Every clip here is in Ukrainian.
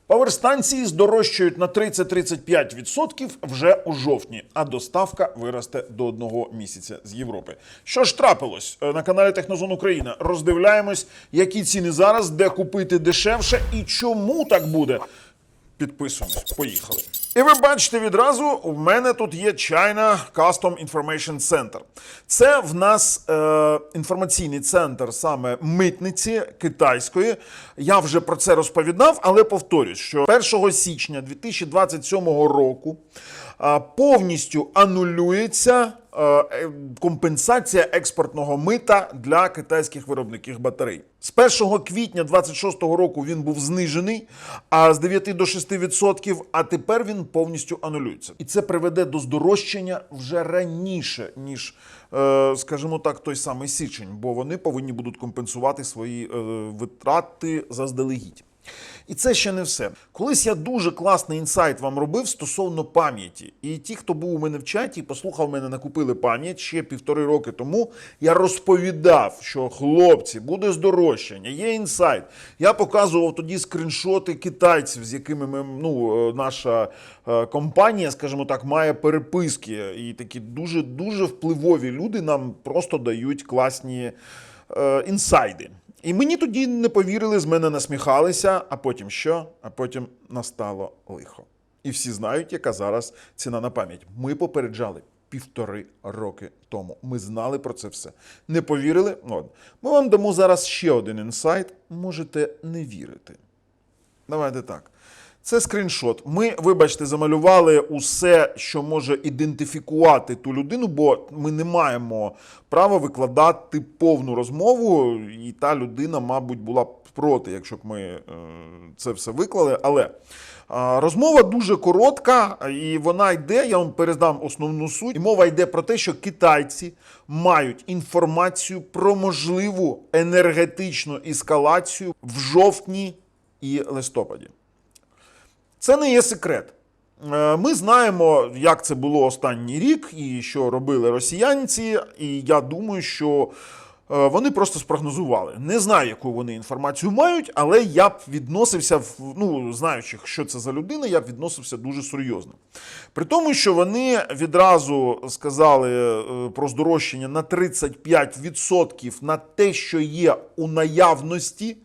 Паверстанції здорожчають на 30-35% вже у жовтні, а доставка виросте до 1 місяця з Європи. Що ж трапилось? На каналі Технозон Україна роздивляємось, які ціни зараз, де купити дешевше і чому так буде. Підписуємось, поїхали. І ви бачите відразу, у мене тут є China Custom Information Center. Це в нас інформаційний центр саме митниці китайської. Я вже про це розповідав, але повторюсь, що 1 січня 2027 року повністю анулюється компенсація експортного мита для китайських виробників батарей. З 1 квітня 2026 року він був знижений, а з 9 до 6%, а тепер він повністю анулюється. І це приведе до здорожчання вже раніше, ніж, скажімо так, той самий січень, бо вони повинні будуть компенсувати свої витрати заздалегідь. І це ще не все. Колись я дуже класний інсайт вам робив стосовно пам'яті. І ті, хто був у мене в чаті, послухав мене, накупили пам'ять ще 1,5 роки тому, я розповідав, що хлопці, буде здорожчання, є інсайт. Я показував тоді скріншоти китайців, з якими наша компанія, скажімо так, має переписки. І такі дуже впливові люди нам просто дають класні інсайди. І мені тоді не повірили, з мене насміхалися, а потім що? А потім настало лихо. І всі знають, яка зараз ціна на пам'ять. Ми попереджали 1,5 роки тому. Ми знали про це все. Не повірили? Ми вам дамо зараз ще один інсайт. Можете не вірити. Давайте так. Це скріншот. Ми, вибачте, замалювали усе, що може ідентифікувати ту людину, бо ми не маємо права викладати повну розмову, і та людина, мабуть, була б проти, якщо б ми це все виклали. Але розмова дуже коротка, і вона йде, я вам передам основну суть. І мова йде про те, що китайці мають інформацію про можливу енергетичну ескалацію в жовтні і листопаді. Це не є секрет. Ми знаємо, як це було останній рік і що робили росіянці, і я думаю, що вони просто спрогнозували. Не знаю, яку вони інформацію мають, але я б відносився, знаючи, що це за людина, я б відносився дуже серйозно. При тому, що вони відразу сказали про здорожчання на 35% на те, що є у наявності.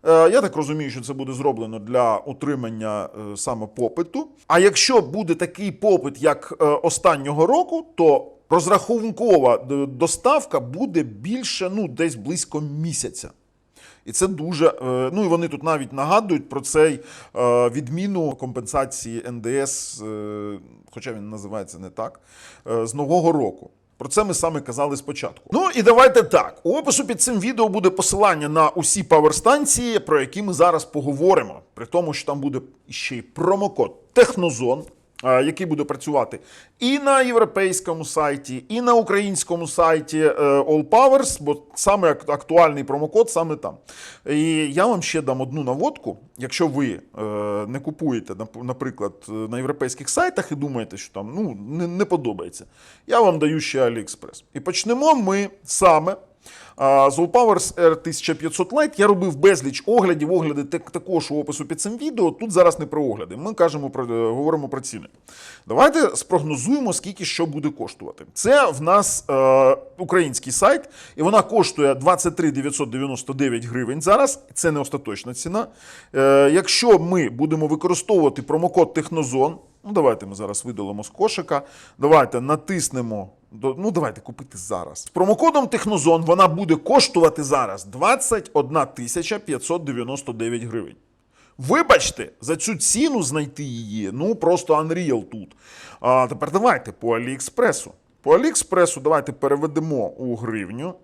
Я так розумію, що це буде зроблено для утримання саме попиту. А якщо буде такий попит, як останнього року, то розрахункова доставка буде більше, десь близько місяця. І це дуже, і вони тут навіть нагадують про цей відміну компенсації НДС, хоча він називається не так, з нового року. Про це ми саме казали спочатку. І давайте так. У опису під цим відео буде посилання на усі паверстанції, про які ми зараз поговоримо. При тому, що там буде ще й промокод Технозон, який буде працювати і на європейському сайті, і на українському сайті AllPowers, бо саме актуальний промокод саме там. І я вам ще дам одну наводку. Якщо ви не купуєте, наприклад, на європейських сайтах і думаєте, що там не подобається, я вам даю ще AliExpress. І почнемо ми саме з AllPowers R1500 Lite. Я робив безліч оглядів, огляди також у опису під цим відео. Тут зараз не про огляди, ми говоримо про ціни. Давайте спрогнозуємо, скільки що буде коштувати. Це в нас український сайт, і вона коштує 23 999 гривень зараз. Це не остаточна ціна. Якщо ми будемо використовувати промокод Технозон, давайте ми зараз видалимо з кошика, давайте натиснемо, давайте купити зараз. З промокодом Технозон вона буде коштувати зараз 21 599 гривень. Вибачте, за цю ціну знайти її, просто Unreal тут. А тепер давайте по Аліекспресу. По Аліекспресу давайте переведемо у гривню.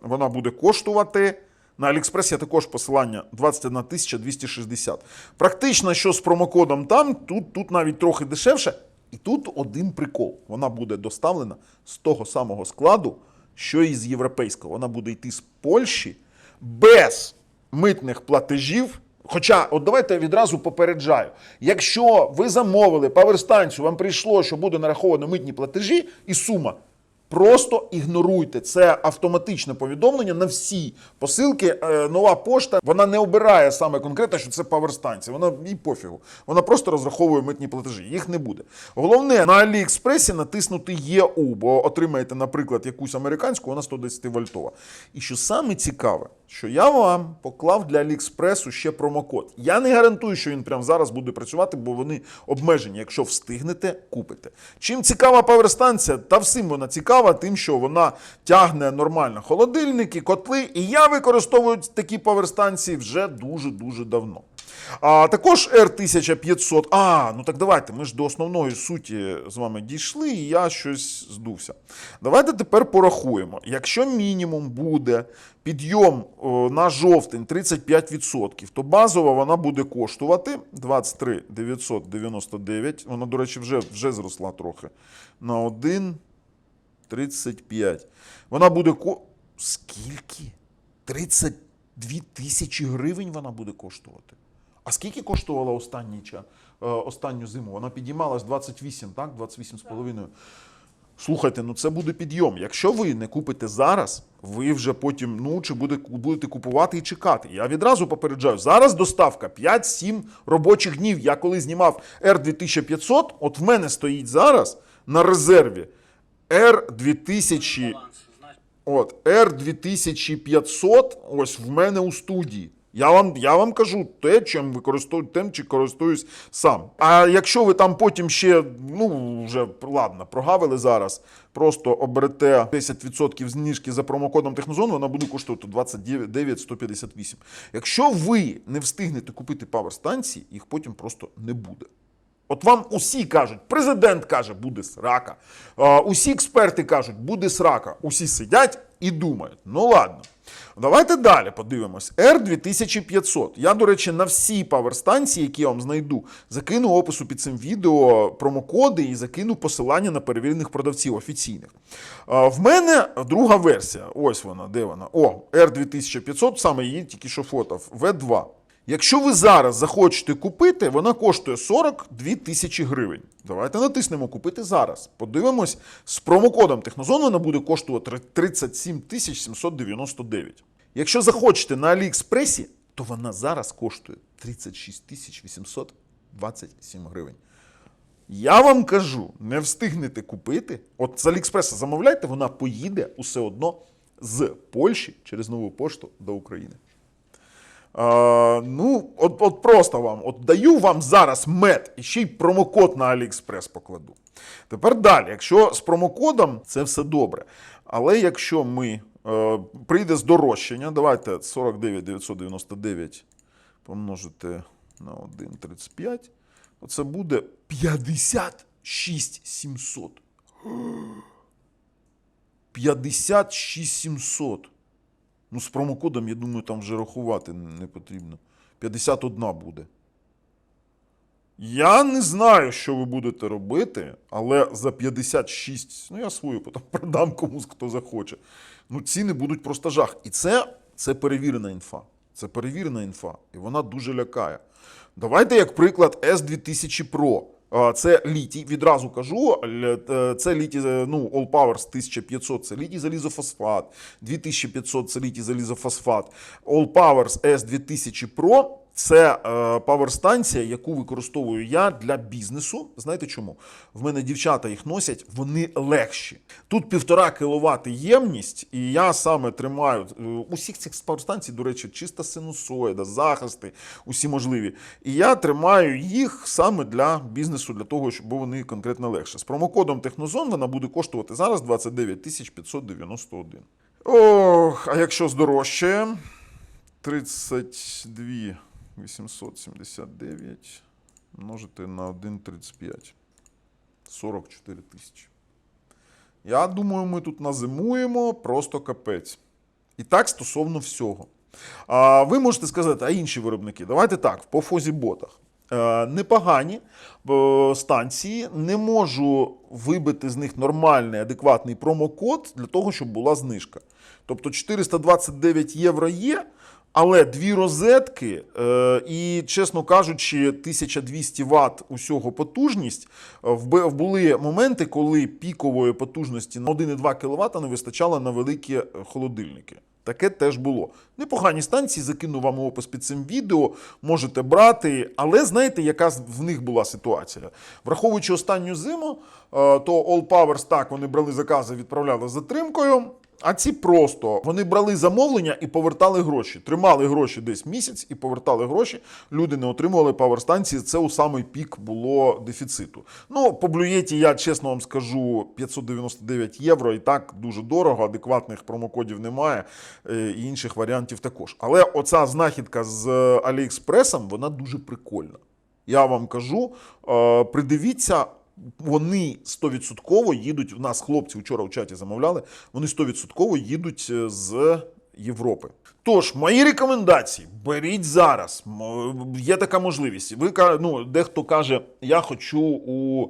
Вона буде коштувати, на Аліекспрес є також посилання, 21 260. Практично, що з промокодом там, тут навіть трохи дешевше. І тут один прикол. Вона буде доставлена з того самого складу, що і з європейського. Вона буде йти з Польщі без митних платежів. Хоча, давайте я відразу попереджаю. Якщо ви замовили паверстанцію, вам прийшло, що буде нараховано митні платежі і сума Просто ігноруйте. Це автоматичне повідомлення на всі посилки. Нова пошта, вона не обирає саме конкретно, що це паверстанція. Вона їй пофігу. Вона просто розраховує митні платежі. Їх не буде. Головне, на Аліекспресі натиснути ЄУ, бо отримаєте, наприклад, якусь американську, вона 110 вольтова. І що саме цікаве, що я вам поклав для Аліекспресу ще промокод. Я не гарантую, що він прямо зараз буде працювати, бо вони обмежені. Якщо встигнете, купите. Чим цікава паверстанція? Та всім вона цікава, тим, що вона тягне нормально холодильники, котли. І я використовую такі паверстанції вже дуже-дуже давно. А також R1500. Ну так давайте, ми ж до основної суті з вами дійшли, і я щось здувся. Давайте тепер порахуємо. Якщо мінімум буде підйом на жовтень 35%, то базово вона буде коштувати 23 999. Вона, до речі, вже зросла трохи. На 1,35. Вона буде Скільки? 32 тисячі гривень вона буде коштувати. А скільки коштувала останню зиму? Вона підіймалась 28, так? 28,5. Слухайте, це буде підйом. Якщо ви не купите зараз, ви вже потім, чи будете купувати і чекати. Я відразу попереджаю, зараз доставка 5-7 робочих днів. Я коли знімав R2500, от в мене стоїть зараз на резерві R2500, ось в мене у студії. Я вам кажу те, чим користуюсь сам. А якщо ви там потім ще, вже, ладно, прогавили зараз, просто оберете 10% знижки за промокодом Технозон, вона буде коштувати 29 158. Якщо ви не встигнете купити паверстанції, їх потім просто не буде. От вам усі кажуть, президент каже, буде срака. Усі експерти кажуть, буде срака. Усі сидять і думають. Ну ладно. Давайте далі подивимось. R2500. Я, до речі, на всі паверстанції, які я вам знайду, закину опису під цим відео промокоди і закину посилання на перевірених продавців офіційних. В мене друга версія. Ось вона, де вона? R2500, саме її тільки що фотов. V2. Якщо ви зараз захочете купити, вона коштує 42 тисячі гривень. Давайте натиснемо «Купити зараз». Подивимось, з промокодом Технозон вона буде коштувати 37 799. Якщо захочете на Аліекспресі, то вона зараз коштує 36 827 гривень. Я вам кажу, не встигнете купити, от з Аліекспреса замовляйте, вона поїде усе одно з Польщі через нову пошту до України. Просто вам, даю вам зараз мед і ще й промокод на Аліекспрес покладу. Тепер далі, якщо з промокодом, це все добре. Але якщо прийде здорожчання, давайте 49 999 помножити на 1,35, то це буде 56 700. 56 700. З промокодом, я думаю, там вже рахувати не потрібно. 51 буде. Я не знаю, що ви будете робити, але за 56, я свою потім продам комусь, хто захоче. Ціни будуть просто жах. І це перевірена інфа. Це перевірена інфа. І вона дуже лякає. Давайте, як приклад, S2000 Pro. Це літій, відразу кажу, це літій, All Powers 1500, це літій залізофосфат, 2500 це літій залізофосфат, All Powers S2000 Pro це паверстанція, яку використовую я для бізнесу. Знаєте чому? В мене дівчата їх носять, вони легші. Тут 1,5 кВт ємність, і я саме тримаю усіх цих паверстанцій, до речі, чиста синусоїда, захисти, усі можливі. І я тримаю їх саме для бізнесу, для того, щоб вони конкретно легше. З промокодом Технозон вона буде коштувати зараз 29 591. А якщо здорожчає, 32 879 множити на 1,35. 44 тисячі. Я думаю, ми тут назимуємо просто капець. І так стосовно всього. Ви можете сказати, а інші виробники? Давайте так, по фозіботах. Непогані станції, не можу вибити з них нормальний, адекватний промокод для того, щоб була знижка. Тобто 429 євро є, Але дві розетки і, чесно кажучи, 1200 Вт усього потужність. Були моменти, коли пікової потужності на 1,2 кВт не вистачало на великі холодильники. Таке теж було. Непогані станції, закину вам опис під цим відео, можете брати. Але знаєте, яка в них була ситуація? Враховуючи останню зиму, то All Powers, так, вони брали закази, відправляли з затримкою. А ці просто, вони брали замовлення і повертали гроші. Тримали гроші десь місяць і повертали гроші. Люди не отримували паверстанції. Це у самий пік було дефіциту. Ну, по блюєті, я чесно вам скажу, 599 євро і так дуже дорого, адекватних промокодів немає, і інших варіантів також. Але оця знахідка з Аліекспресом, вона дуже прикольна. Я вам кажу, придивіться, вони 100% їдуть, в нас хлопці вчора в чаті замовляли, вони 100% їдуть з Європи. Тож, мої рекомендації, беріть зараз, є така можливість. Дехто каже, я хочу у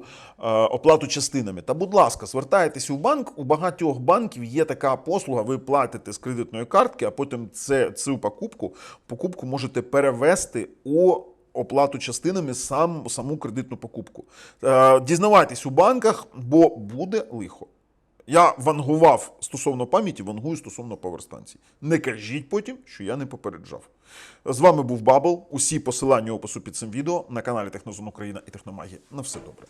оплату частинами. Та, будь ласка, звертайтеся у банк, у багатьох банків є така послуга, ви платите з кредитної картки, а потім цю покупку можете перевести у оплату частинами саму кредитну покупку. Дізнавайтесь у банках, бо буде лихо. Я вангував стосовно пам'яті, вангую стосовно паверстанцій. Не кажіть потім, що я не попереджав. З вами був Бабл. Усі посилання у опису під цим відео на каналі Технозон Україна і Техномагія. На все добре.